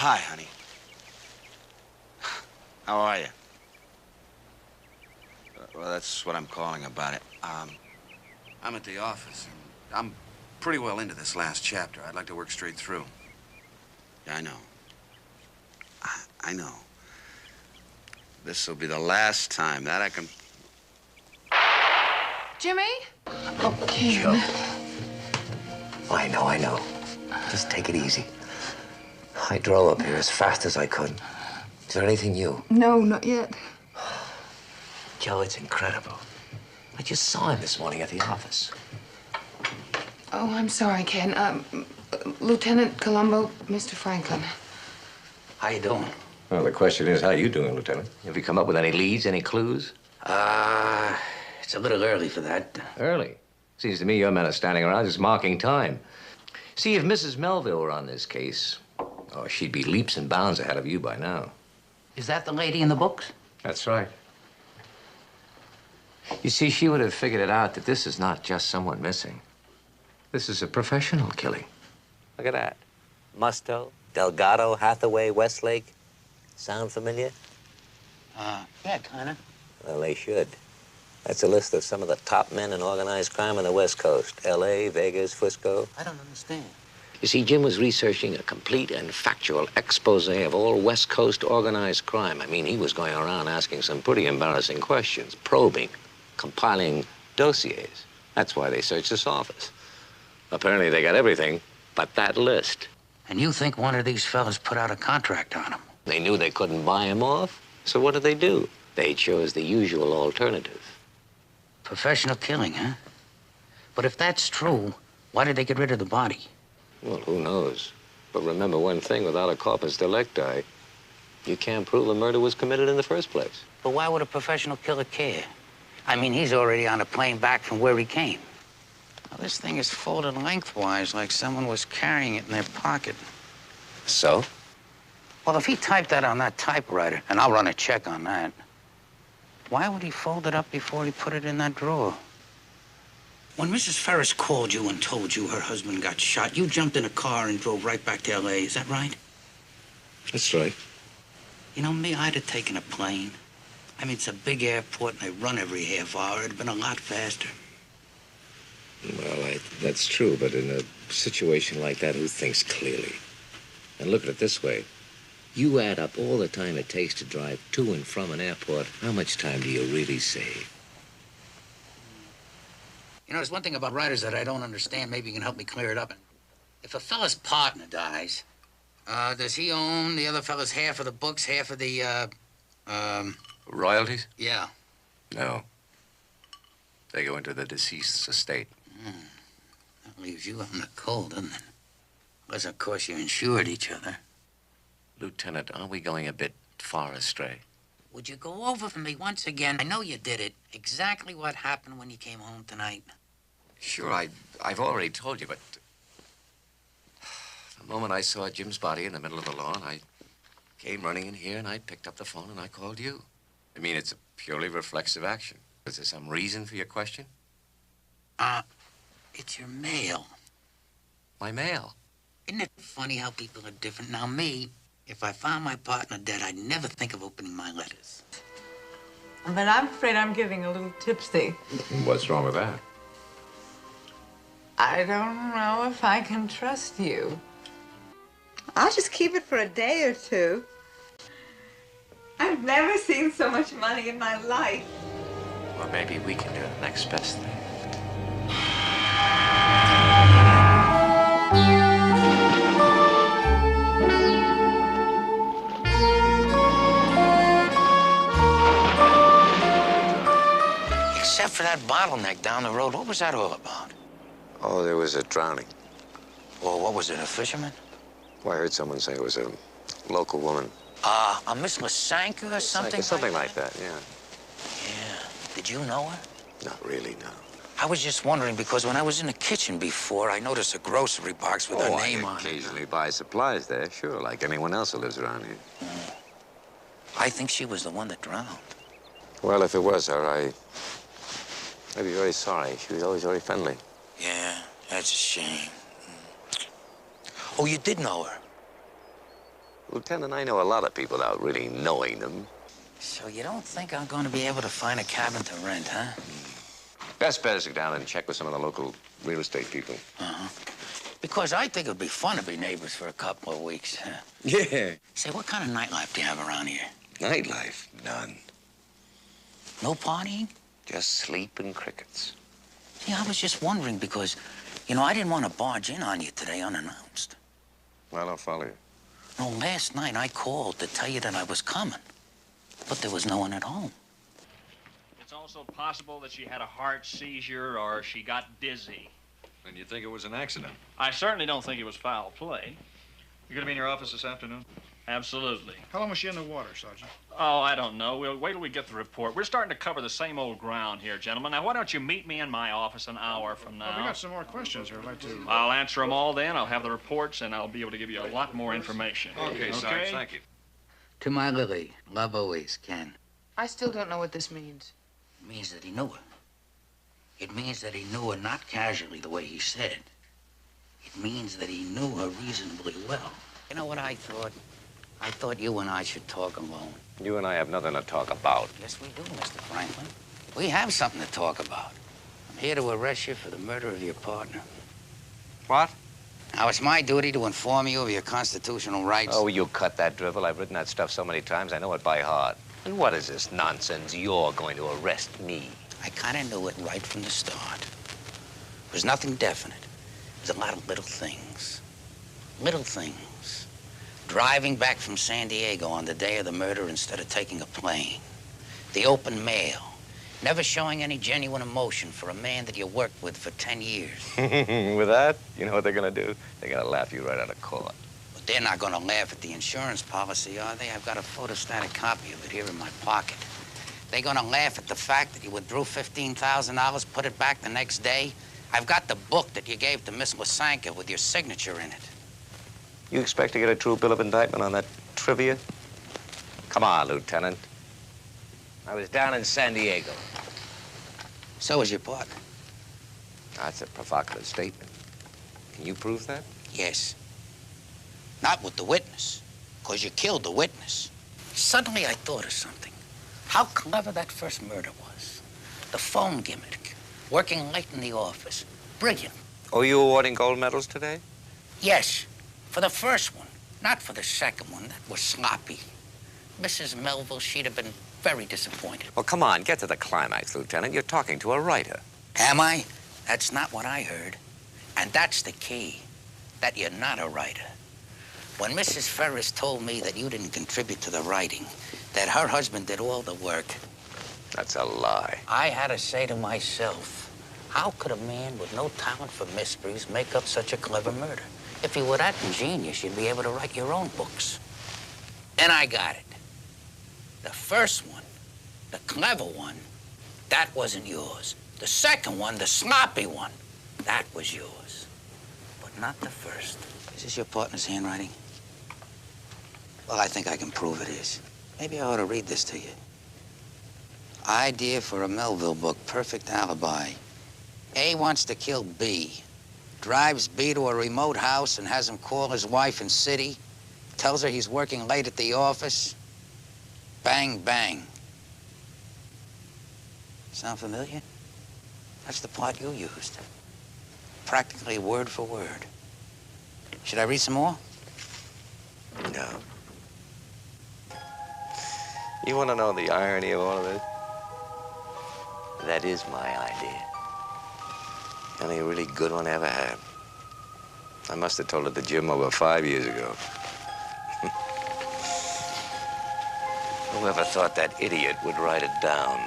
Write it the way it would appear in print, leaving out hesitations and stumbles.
Hi, honey. How are you? Well, that's what I'm calling about it. I'm at the office, and I'm pretty well into this last chapter. I'd like to work straight through. Yeah, I know. I know. This will be the last time that I can... Jimmy? Okay. Joe. I know. Just take it easy. I drove up here as fast as I could. Is there anything new? No, not yet. Joe, it's incredible. I just saw him this morning at the office. Oh, I'm sorry, Ken. Lieutenant Columbo, Mr. Franklin. How you doing? Well, the question is, how you doing, Lieutenant? Have you come up with any leads, any clues? It's a little early for that. Early? Seems to me your men are standing around just marking time. See, if Mrs. Melville were on this case, oh, she'd be leaps and bounds ahead of you by now. Is that the lady in the books? That's right. You see, she would have figured it out that this is not just someone missing. This is a professional killing. Look at that. Musto, Delgado, Hathaway, Westlake. Sound familiar? Yeah, kinda. Well, they should. That's a list of some of the top men in organized crime on the West Coast. L.A., Vegas, Frisco. I don't understand. You see, Jim was researching a complete and factual expose of all West Coast organized crime. I mean, he was going around asking some pretty embarrassing questions, probing, compiling dossiers. That's why they searched this office. Apparently, they got everything but that list. And you think one of these fellas put out a contract on him? They knew they couldn't buy him off, so what did they do? They chose the usual alternative. Professional killing, huh? But if that's true, why did they get rid of the body? Well, who knows? But remember one thing, without a corpus delicti, you can't prove a murder was committed in the first place. But why would a professional killer care? I mean, he's already on a plane back from where he came. Now, this thing is folded lengthwise like someone was carrying it in their pocket. So? Well, if he typed that on that typewriter, and I'll run a check on that, why would he fold it up before he put it in that drawer? When Mrs. Ferris called you and told you her husband got shot, you jumped in a car and drove right back to L.A., is that right? That's right. You know, me, I'd have taken a plane. I mean, it's a big airport, and they run every half hour. It'd have been a lot faster. Well, that's true, but in a situation like that, who thinks clearly? And look at it this way. You add up all the time it takes to drive to and from an airport, how much time do you really save? You know, there's one thing about writers that I don't understand. Maybe you can help me clear it up. If a fella's partner dies, does he own the other fella's half of the books, half of the, Royalties? Yeah. No. They go into the deceased's estate. That leaves you out in the cold, doesn't it? Unless, of course, you insured each other. Lieutenant, aren't we going a bit far astray? Would you go over for me once again? I know you did it. Exactly what happened when you came home tonight. Sure, I've already told you, but the moment I saw Jim's body in the middle of the lawn, I came running in here and I picked up the phone and I called you. I mean, it's a purely reflexive action. Is there some reason for your question? It's your mail. My mail? Isn't it funny how people are different? Now, me, if I found my partner dead, I'd never think of opening my letters. But I'm afraid I'm getting a little tipsy. What's wrong with that? I don't know if I can trust you. I'll just keep it for a day or two. I've never seen so much money in my life. Well, maybe we can do the next best thing. Except for that bottleneck down the road, what was that all about? Oh, there was a drowning. Or what was it, a fisherman? Well, I heard someone say it was a local woman. A Miss Lasanka or something? Something like that, yeah. Yeah. Did you know her? Not really, no. I was just wondering, because when I was in the kitchen before, I noticed a grocery box with her name on it. I occasionally buy supplies there, sure, like anyone else who lives around here. I think she was the one that drowned. Well, if it was her, I'd be very sorry. She was always very friendly. Yeah, that's a shame. Oh, you did know her? Lieutenant, I know a lot of people without really knowing them. So you don't think I'm going to be able to find a cabin to rent, huh? Best bet is to go down and check with some of the local real estate people. Uh-huh. Because I think it'd be fun to be neighbors for a couple of weeks. Huh? Yeah. Say, what kind of nightlife do you have around here? Nightlife? None. No partying? Just sleep and crickets. See, I was just wondering because, you know, I didn't want to barge in on you today unannounced. I don't follow you. No, last night I called to tell you that I was coming, but there was no one at home. It's also possible that she had a heart seizure or she got dizzy. And you think it was an accident? I certainly don't think it was foul play. You gonna be in your office this afternoon? Absolutely. How long was she in the water, Sergeant? Oh, I don't know. We'll wait till we get the report. We're starting to cover the same old ground here, gentlemen. Now, why don't you meet me in my office an hour from now? We got some more questions here. I'd like to... I'll answer them all then. I'll have the reports, and I'll be able to give you a lot more information. Okay, Sarge, thank you. To my Lily, love always, Ken. I still don't know what this means. It means that he knew her. It means that he knew her not casually the way he said. It means that he knew her reasonably well. You know what I thought? I thought you and I should talk alone. You and I have nothing to talk about. Yes, we do, Mr. Franklin. We have something to talk about. I'm here to arrest you for the murder of your partner. What? Now, it's my duty to inform you of your constitutional rights. Oh, you cut that drivel. I've written that stuff so many times, I know it by heart. And what is this nonsense? You're going to arrest me. I kind of knew it right from the start. It was nothing definite. It was a lot of little things. Little things. Driving back from San Diego on the day of the murder instead of taking a plane. The open mail. Never showing any genuine emotion for a man that you worked with for 10 years. With that, you know what they're going to do? They're going to laugh you right out of court. But they're not going to laugh at the insurance policy, are they? I've got a photostatic copy of it here in my pocket. They're going to laugh at the fact that you withdrew $15,000, put it back the next day. I've got the book that you gave to Miss Lysanka with your signature in it. You expect to get a true bill of indictment on that trivia? Come on, Lieutenant. I was down in San Diego. So was your partner. That's a provocative statement. Can you prove that? Yes. Not with the witness, because you killed the witness. Suddenly I thought of something. How clever that first murder was. The phone gimmick, working late in the office. Brilliant. Oh, you awarding gold medals today? Yes, for the first one, not for the second one. That was sloppy. Mrs. Melville, she'd have been very disappointed. Well, come on, get to the climax, Lieutenant. You're talking to a writer. Am I? That's not what I heard. And that's the key, that you're not a writer. When Mrs. Ferris told me that you didn't contribute to the writing, that her husband did all the work, That's a lie. I had to say to myself, how could a man with no talent for mysteries make up such a clever murder? If you were that ingenious, you'd be able to write your own books. And I got it. The first one, the clever one, that wasn't yours. The second one, the sloppy one, that was yours. But not the first. Is this your partner's handwriting? Well, I think I can prove it is. Maybe I ought to read this to you. Idea for a Melville book, perfect alibi. A wants to kill B. Drives B to a remote house and has him call his wife in city. Tells her he's working late at the office. Bang, bang. Sound familiar? That's the part you used. Practically word for word. Should I read some more? No. You want to know the irony of all of this? That is my idea. The only really good one I ever had. I must have told it to Jim over 5 years ago. Whoever thought that idiot would write it down?